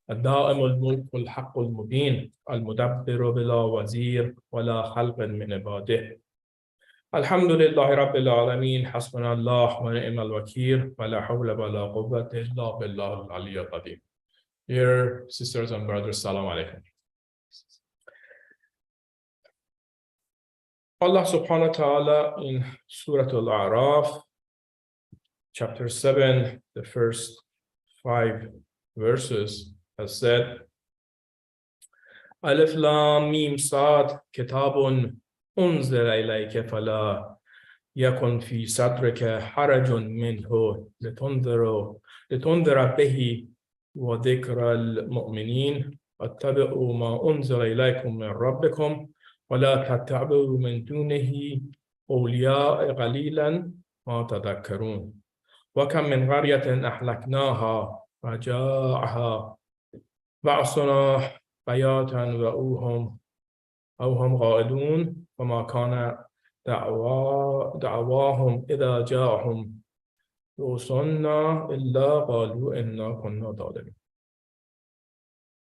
الدائم الملك الحق المبين المدبر بلا وزير ولا خلق من عباده الحمد لله رب العالمين حسبنا الله ونعم الوكيل ولا حول ولا قوة إلا بالله العلي القدير. Dear sisters and brothers, Assalamu alaikum. Allah subhanahu wa ta'ala in Surah Al-A'raf, chapter 7, the first 5 verses has said, Alif Lam Mim Sad Kitabun Unzila ilayka fala yakun fi sadrika harajun minhu litundhira bihi wa dhikra al-mu'minin wattabi'u ma unzila ilaykum min rabbikum wa la tattabi'u min dunihi awliya'a qalilan ma tadhakkarun wa kam min qaryatin ahlaknaha فجاءها بأسنا بياتا وهم غائلون وما كان دعواهم إذا جاءهم رسلنا إلا قالوا إنا كنا ظالمين.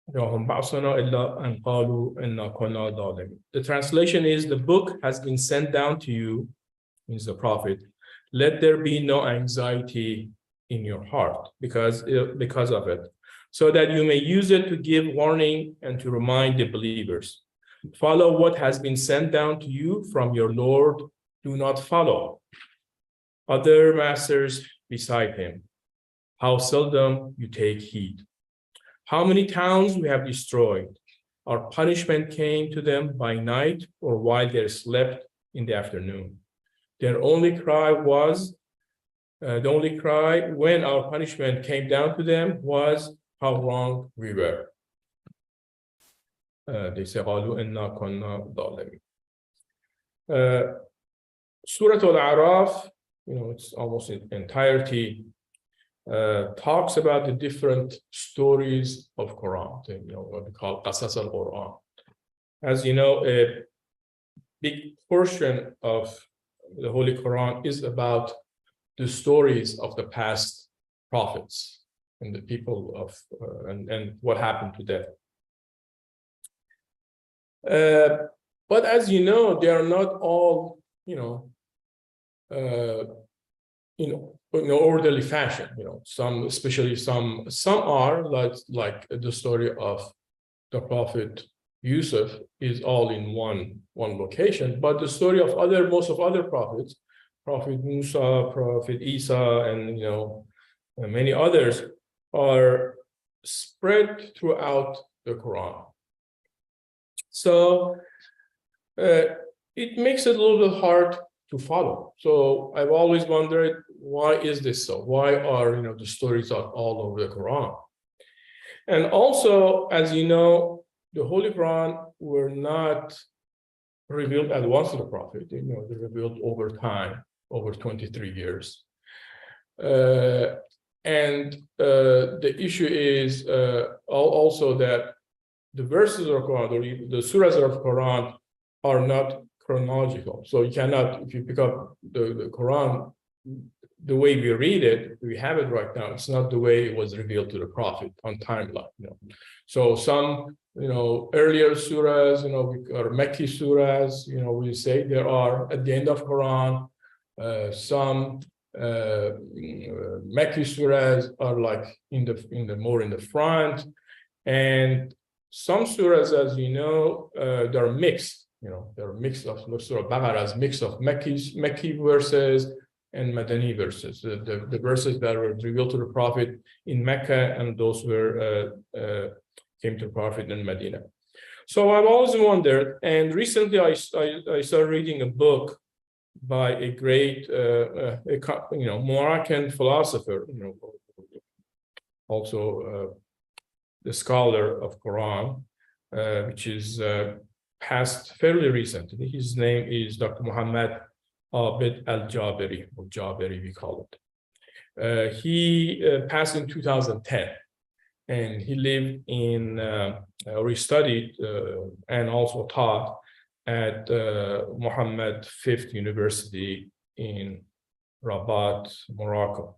جاءهم بأسنا إلا أن قالوا إنا كنا ظالمين. The translation is, the book has been sent down to you, means the Prophet. Let there be no anxiety in your heart because of it, so that you may use it to give warning and to remind the believers. Follow what has been sent down to you from your Lord. Do not follow other masters beside him. How seldom you take heed. How many towns we have destroyed. Our punishment came to them by night or while they slept in the afternoon. Their only cry when our punishment came down to them was how wrong we were. They say, Surah Al-A'raf, it's almost in entirety, talks about the different stories of Quran, what we call Qasas al-Quran. As you know, a big portion of the Holy Quran is about the stories of the past prophets and the people of and what happened to them. But as you know, they are not all in orderly fashion. Some, especially some are like the story of the Prophet Yusuf is all in one location. But the story of most of other prophets, Prophet Musa, Prophet Isa, and many others are spread throughout the Quran. So it makes it a little bit hard to follow. So I've always wondered, why is this so? Why are the stories are all over the Quran? And also, as you know, the Holy Quran were not revealed at once to the Prophet. They're revealed over time, over 23 years. And the issue is also that the verses of Quran, or the surahs of Quran, are not chronological. So you cannot, if you pick up the Quran, the way we read it, we have it right now, it's not the way it was revealed to the Prophet on timeline. So some earlier surahs, or Mecca surahs, we say there are at the end of Quran. Some Mecca surahs are like in the more in the front, and some surahs, as you know, they're mixed. They're mixed of Surah Baqarah's mix of Mecca verses and Madani verses. The verses that were revealed to the Prophet in Mecca and those were came to the Prophet in Medina. So I've always wondered, and recently I started reading a book by a great Moroccan philosopher, also the scholar of Quran, which is passed fairly recently. His name is Dr. Muhammad Abed al-Jaberi, or Jaberi we call it. He passed in 2010, and he lived in, or he studied and also taught at Muhammad V University in Rabat, Morocco.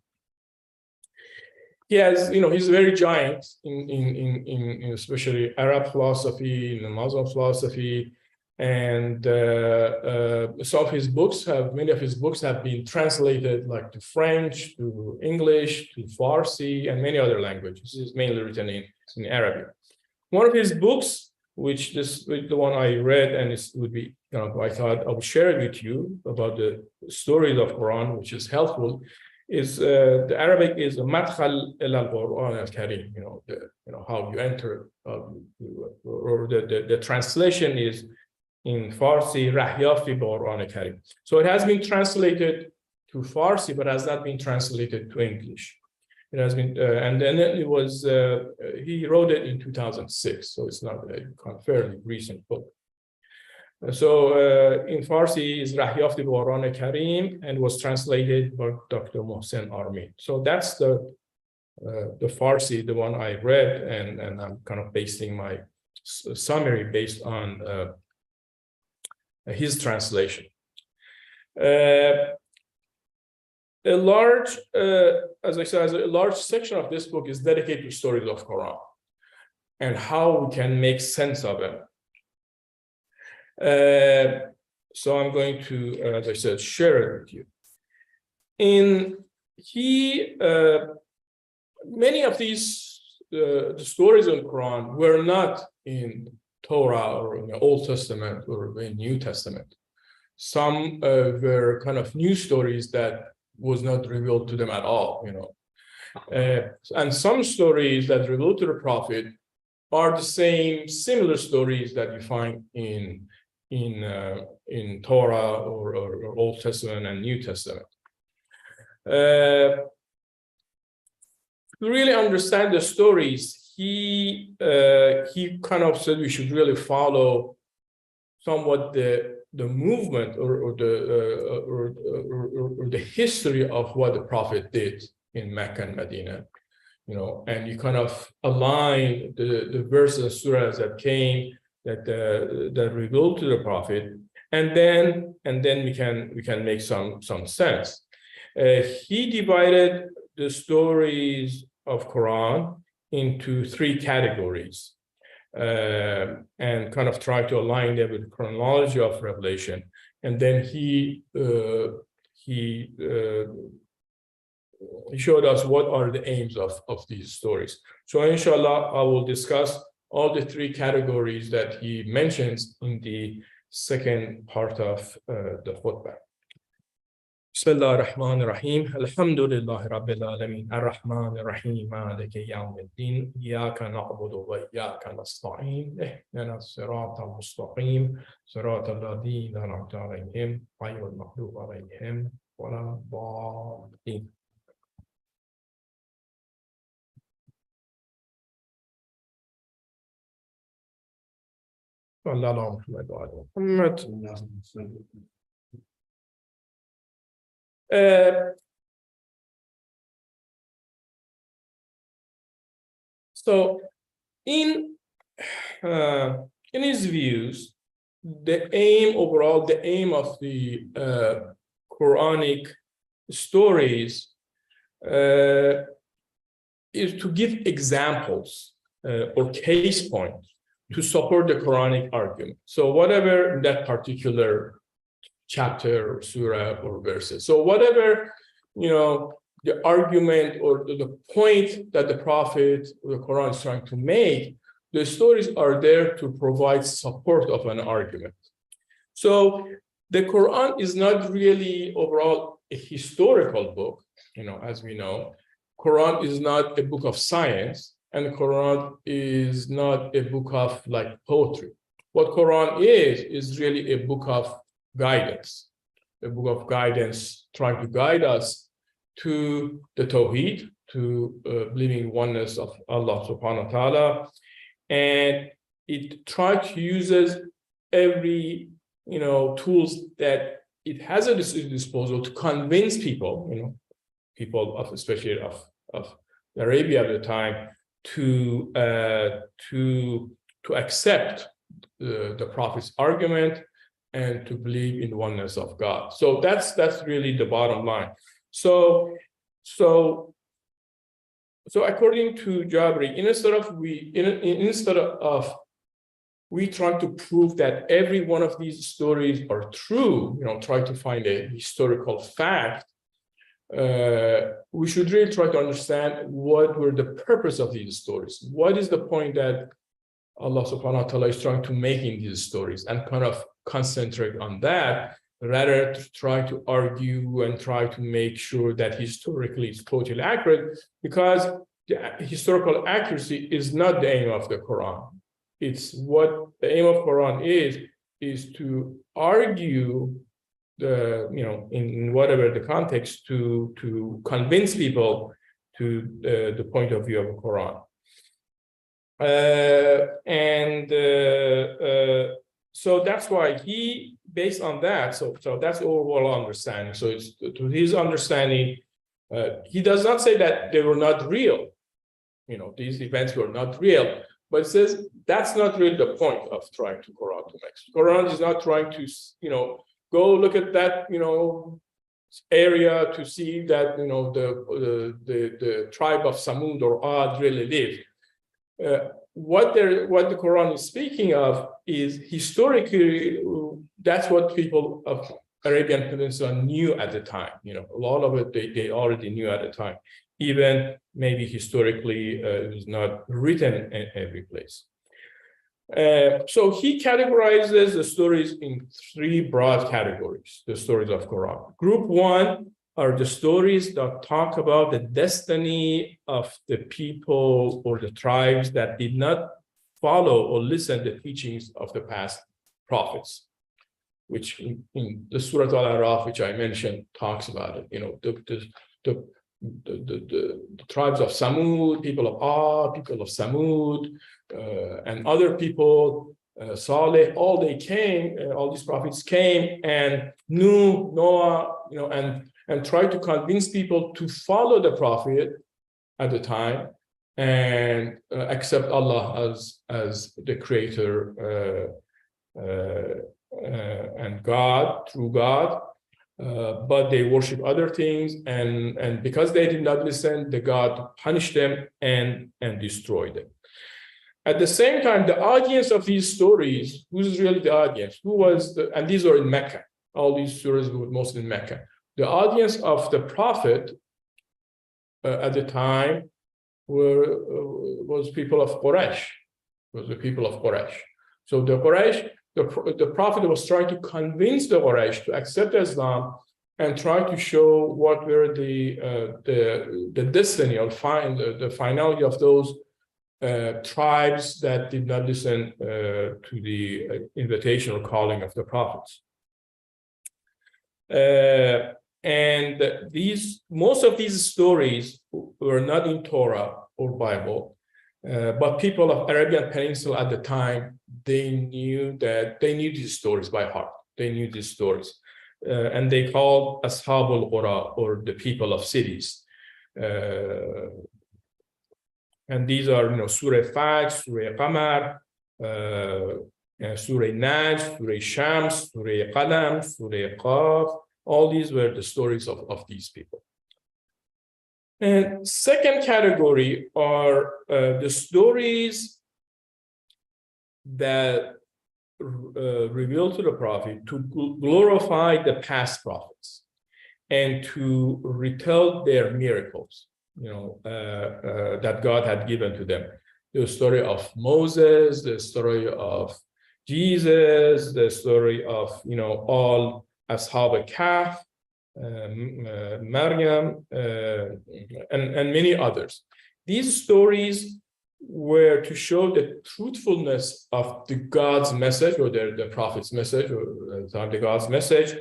he has, he's a very giant in especially Arab philosophy, in the Muslim philosophy, and many of his books have been translated like to French, to English, to Farsi, and many other languages. It's mainly written in Arabic. One of his books, which the one I read, and it would be, I thought I would share it with you about the stories of Quran, which is helpful, is the Arabic is Madkhal al-Quran al-Karim, how you enter, or the translation is in Farsi, Rahya fi Quran al-Karim. So it has been translated to Farsi, but has not been translated to English. It has been, and then it was, he wrote it in 2006, so it's not a fairly recent book. So in Farsi is Rahya fi Quran al-Karim, and was translated by Dr. Mohsen Armin. So that's the Farsi, the one I read, and I'm kind of basing my summary based on his translation. A large, as I said, a large section of this book is dedicated to stories of Quran and how we can make sense of it. So I'm going to, as I said, share it with you. Many of these the stories in Quran were not in Torah or in the Old Testament or in New Testament. Some were kind of new stories that was not revealed to them at all, and some stories that revealed to the Prophet are the similar stories that you find in Torah or Old Testament and New Testament. To really understand the stories, he kind of said we should really follow somewhat the movement or the history of what the Prophet did in Mecca and Medina, and you kind of align the verses and surahs that came that revealed to the Prophet, and then we can make some sense. He divided the stories of Quran into 3 categories. And kind of try to align them with the chronology of revelation, and then he showed us what are the aims of these stories. So inshallah, I will discuss all the 3 categories that he mentions in the second part of the khutbah. بسم الله الرحمن الرحيم الحمد لله رب العالمين الرحمن الرحيم مالك يوم الدين إياك نعبد وإياك نستعين اهدنا الصراط المستقيم صراط الذين أنعمت عليهم غير المغضوب عليهم ولا الضالين. صلى الله عليه وسلم. So in his views, the aim of the Quranic stories is to give examples or case points to support the Quranic argument. So whatever that particular chapter or surah or verses. So whatever, the argument or the point that the Prophet or the Quran is trying to make, the stories are there to provide support of an argument. So the Quran is not really overall a historical book, as we know. Quran is not a book of science, and the Quran is not a book of like poetry. What Quran is really a book of guidance, trying to guide us to the Tawheed, to believing in oneness of Allah subhanahu wa ta'ala. And it tries to use every, tools that it has at its disposal to convince people, people of, especially of Arabia at the time, to accept the Prophet's argument and to believe in the oneness of God. So that's really the bottom line. So So according to Jabri, instead of we try to prove that every one of these stories are true, try to find a historical fact, we should really try to understand what were the purpose of these stories. What is the point that Allah subhanahu wa ta'ala is trying to make in these stories, and kind of concentrate on that rather to try to argue and try to make sure that historically it's totally accurate, because the historical accuracy is not the aim of the Quran. It's what the aim of Quran is to argue in whatever the context to convince people to the point of view of the Quran. So that's why he, based on that, so that's overall understanding. So it's to his understanding, he does not say that they were not real. These events were not real, but it says that's not really the point of trying to Quran to make. Quran is not trying to, go look at that, area to see that, the tribe of Samud or Ad really lived. What the Quran is speaking of is historically, that's what people of Arabian Peninsula knew at the time. A lot of it they already knew at the time. Even maybe historically, it was not written in every place. So he categorizes the stories in three broad categories, the stories of Quran. Group one are the stories that talk about the destiny of the people or the tribes that did not follow or listen to the teachings of the past prophets, which in the Surah Al-Araf, which I mentioned, talks about it. The tribes of Samud, people of Ad, people of Samud, and other people, Saleh, all these prophets came, and Noah, and tried to convince people to follow the prophet at the time and accept Allah as the creator and God, true God. But they worship other things, and because they did not listen, the God punished them and destroyed them. At the same time, the audience of these stories, who's really the audience? And these are in Mecca. All these stories were mostly in Mecca. The audience of the prophet at the time was people of Quraysh. Was the people of Quraysh. So the Quraysh, the prophet was trying to convince the Quraysh to accept Islam and try to show what were the destiny or the finality of those tribes that did not listen to the invitation or calling of the prophets. And most of these stories were not in Torah or Bible, but people of Arabian Peninsula at the time, they knew these stories by heart. They knew these stories, and they called Ashabul Qura, or the people of cities. And these are, Surah Fajr, Surah Qamar, Surah Najm, Surah Shams, Surah Qalam, Surah Qaf. All these were the stories of these people. And second category are the stories that reveal to the prophet to glorify the past prophets and to retell their miracles, that God had given to them. The story of Moses, the story of Jesus, the story of, all Ashab al-Kahf, Maryam, and many others. These stories were to show the truthfulness of the God's message, or the prophet's message, or the God's message.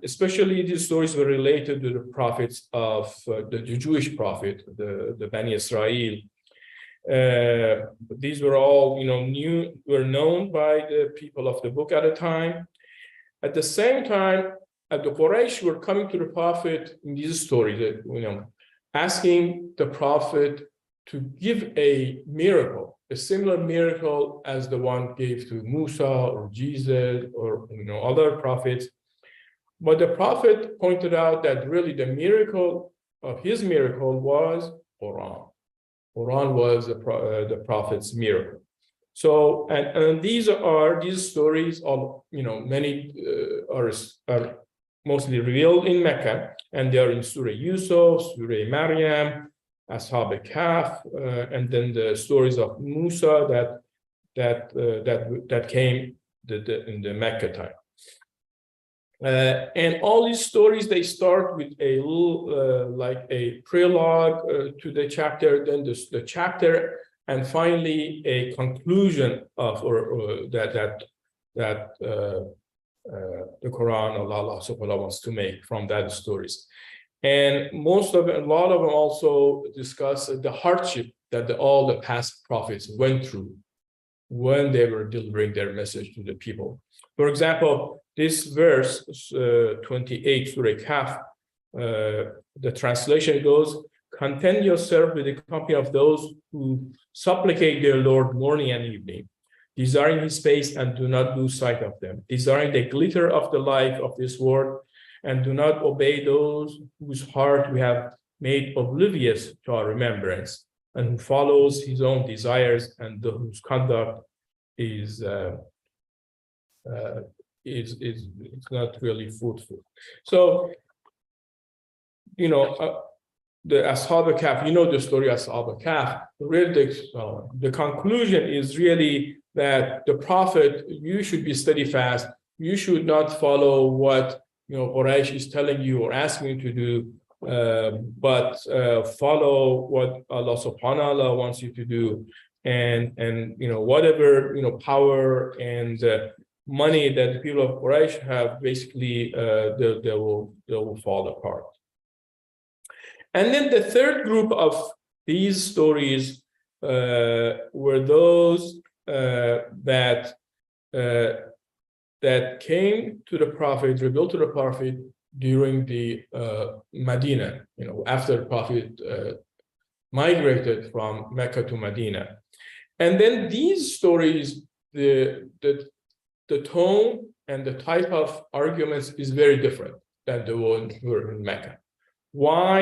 Especially these stories were related to the prophets of the Jewish prophet, the Bani Israel. These were all, were known by the people of the book at the time. At the same time, the Quraysh were coming to the prophet in these stories, asking the prophet to give a miracle, a similar miracle as the one gave to Musa or Jesus or other prophets. But the prophet pointed out that really the miracle of his miracle was Quran. Quran was the prophet's miracle. So, and these stories of, many are mostly revealed in Mecca, and they are in Surah Yusuf, Surah Maryam, Ashab al-Kahf, and then the stories of Musa that came in the Mecca time. And all these stories, they start with a little like a prologue to the chapter, then the chapter, and finally a conclusion of that the Quran, Allah subhanahu wa ta'ala wants to make from that stories. And a lot of them also discuss the hardship that all the past prophets went through when they were delivering their message to the people. For example, this verse, 28, Surah Kahf, the translation goes, "Content yourself with the company of those who supplicate their Lord morning and evening, desiring his face and do not lose sight of them, desiring the glitter of the life of this world, and do not obey those whose heart we have made oblivious to our remembrance, and who follows his own desires, and whose conduct is not really fruitful." So, the Ashab al-Kahf, the story of Ashab al-Kahf, the conclusion is really that the prophet, you should be steadfast. You should not follow what Quraysh is telling you or asking you to do, but follow what Allah subhanahu wa ta'ala wants you to do, and whatever power and money that the people of Quraysh have, basically they will fall apart. And then the third group of these stories were those that came to the prophet, revealed to the prophet during the Medina, after the prophet migrated from Mecca to Medina. And then these stories, the tone and the type of arguments is very different than the ones who were in Mecca. Why?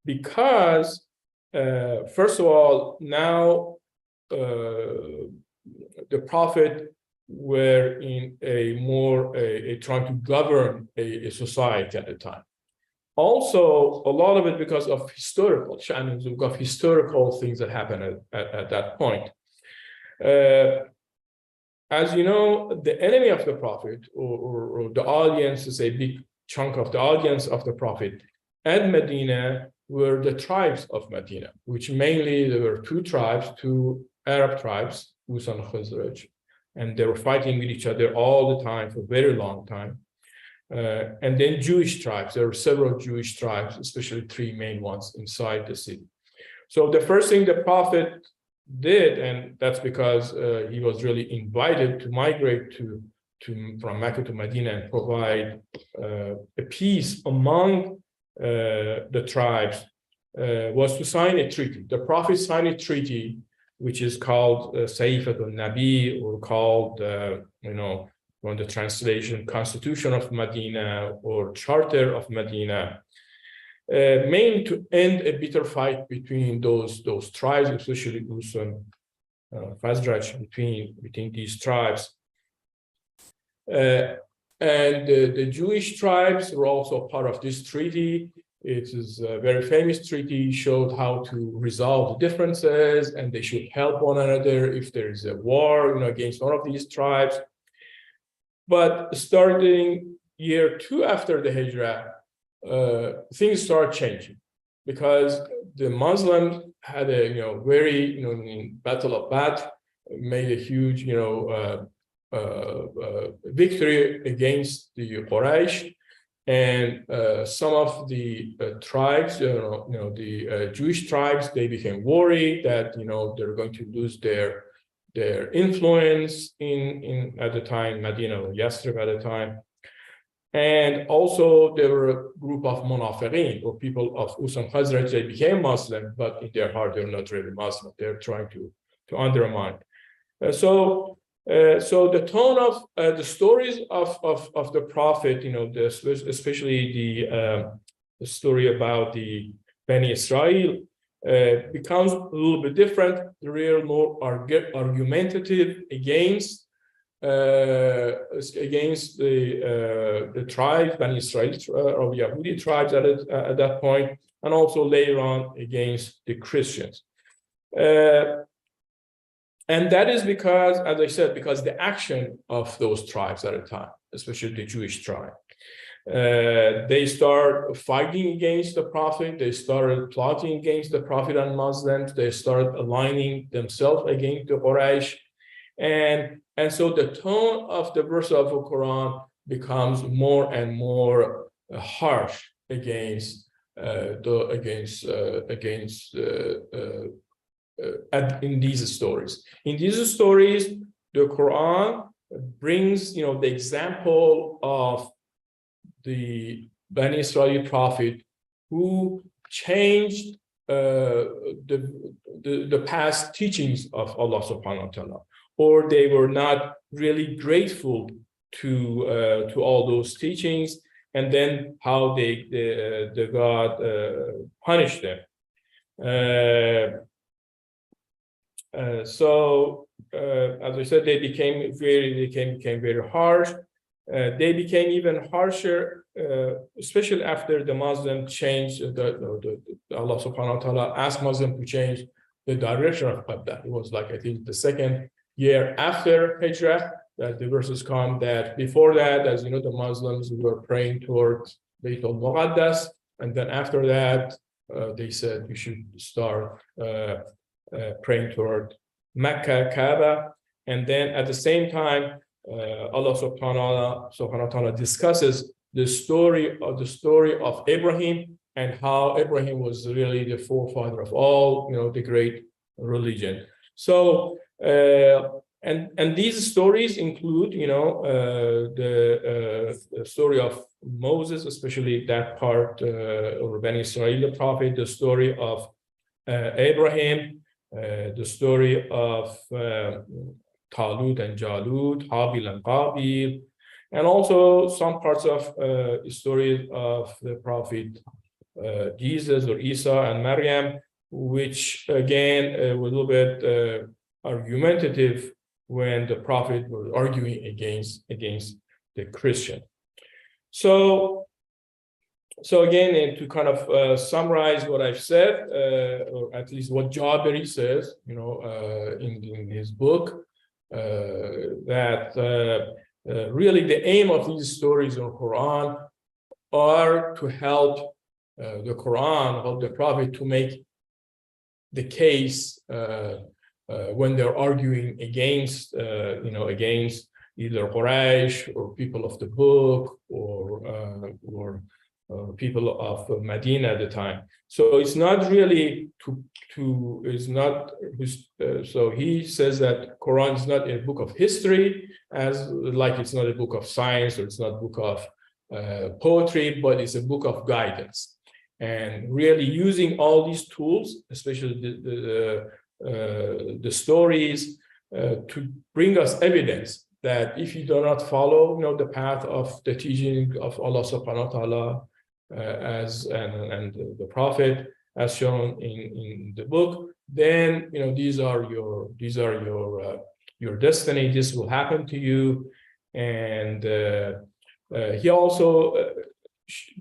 Because, first of all, now the prophet were in trying to govern a society at the time. Also, a lot of it because of historical things that happened at that point. As you know, the enemy of the prophet, or the audience, is a big chunk of the audience of the prophet at Medina, were the tribes of Medina, which mainly there were two Arab tribes, Aus and Khazraj, and they were fighting with each other all the time for a very long time. And then Jewish tribes, there were several Jewish tribes, especially three main ones inside the city. So the first thing the prophet did, and that's because he was really invited to migrate from Mecca to Medina and provide a peace among the tribes, was to sign a treaty. The prophet signed a treaty, which is called Saifat al-Nabi, or called, from the translation, Constitution of Medina or Charter of Medina, mainly to end a bitter fight between those tribes, especially Aus and Khazraj, between these tribes. And the Jewish tribes were also part of this treaty. It is a very famous treaty, showed how to resolve the differences, and they should help one another if there is a war, against one of these tribes. But starting year 2 after the Hijrah, things start changing, because the Muslims had a very, in Battle of Badr, made a huge, victory against the Quraysh, and some of the tribes, the Jewish tribes, they became worried that they're going to lose their influence in at the time Medina or Yathrib at the time. And also there were a group of munafiqeen, or people of Aus and Khazraj. They became Muslim, but in their heart they're not really Muslim. They're trying to undermine. So the tone of the stories of the prophet, especially the story about the Bani Israel, becomes a little bit different. The real more argumentative against the tribes, Bani Israel or Yahudi tribes at that point, and also later on against the Christians. And that is because, as I said, because the action of those tribes at the time, especially the Jewish tribe, they start fighting against the Prophet. They started plotting against the Prophet and Muslims. They started aligning themselves against the Quraysh. And so the tone of the verse of the Quran becomes more and more harsh against in these stories. In these stories, the Quran brings, the example of the Bani Israel prophet who changed the past teachings of Allah subhanahu wa ta'ala, or they were not really grateful to all those teachings, and then how the God punished them. So as I said, they became very harsh. They became even harsher, especially after the Muslim changed. Allah subhanahu wa ta'ala asked Muslim to change the direction of Qibla. It was like, I think, the second year after Hijrah that the verses come that before that, as you know, the Muslims were praying towards Bayt al-Muqaddas, and then after that, they said you should start praying toward Mecca, Kaaba, and then at the same time, Allah subhanahu wa ta'ala discusses the story of Abraham and how Abraham was really the forefather of all, the great religion. So and these stories include, the story of Moses, especially that part, or Bani Israel, the prophet, the story of Abraham, the story of Talut and Jalut, Habil and Qabil, and also some parts of stories of the prophet Jesus or Isa and Maryam, which again was a little bit argumentative when the prophet was arguing against the Christian. So again, to kind of summarize what I've said, or at least what Jaberi says, in his book, that really the aim of these stories in the Quran are to help the Quran, help the Prophet to make the case when they're arguing against, against either Quraysh or people of the book or people of Medina at the time. So it's not really so he says that Quran is not a book of history, like it's not a book of science, or it's not a book of poetry, but it's a book of guidance. And really using all these tools, especially the stories, to bring us evidence that if you do not follow, the path of the teaching of Allah subhanahu wa ta'ala, and the Prophet, as shown in the book, then these are your destiny. This will happen to you. And he also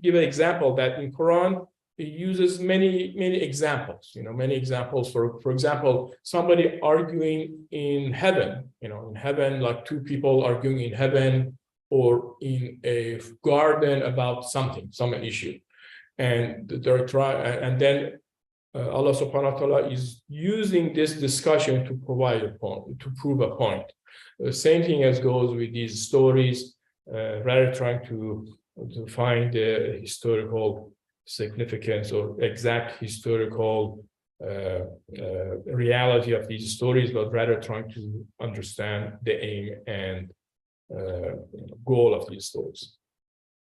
give an example that in Quran he uses many examples. Many examples. For example, somebody arguing in heaven. In heaven, like two people arguing in heaven, or in a garden about some issue, and and then Allah subhanahu wa ta'ala is using this discussion to provide a point, to prove a point. The same thing as goes with these stories, rather trying to find the historical significance or exact historical reality of these stories, but rather trying to understand the aim and goal of these stories.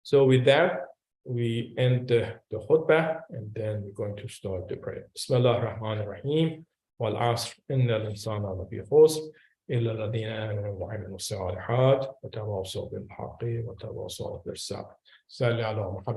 So with that, we end the khutbah, and then we're going to start the prayer. Bismillah ar-Rahman ar-Rahim. Wal asr inna al-insana lafi khusr illa alladhina amanu wa amilu s-salihat wa tawasaw bil haqqi wa tawasaw bis sabr. Salli ala Muhammad.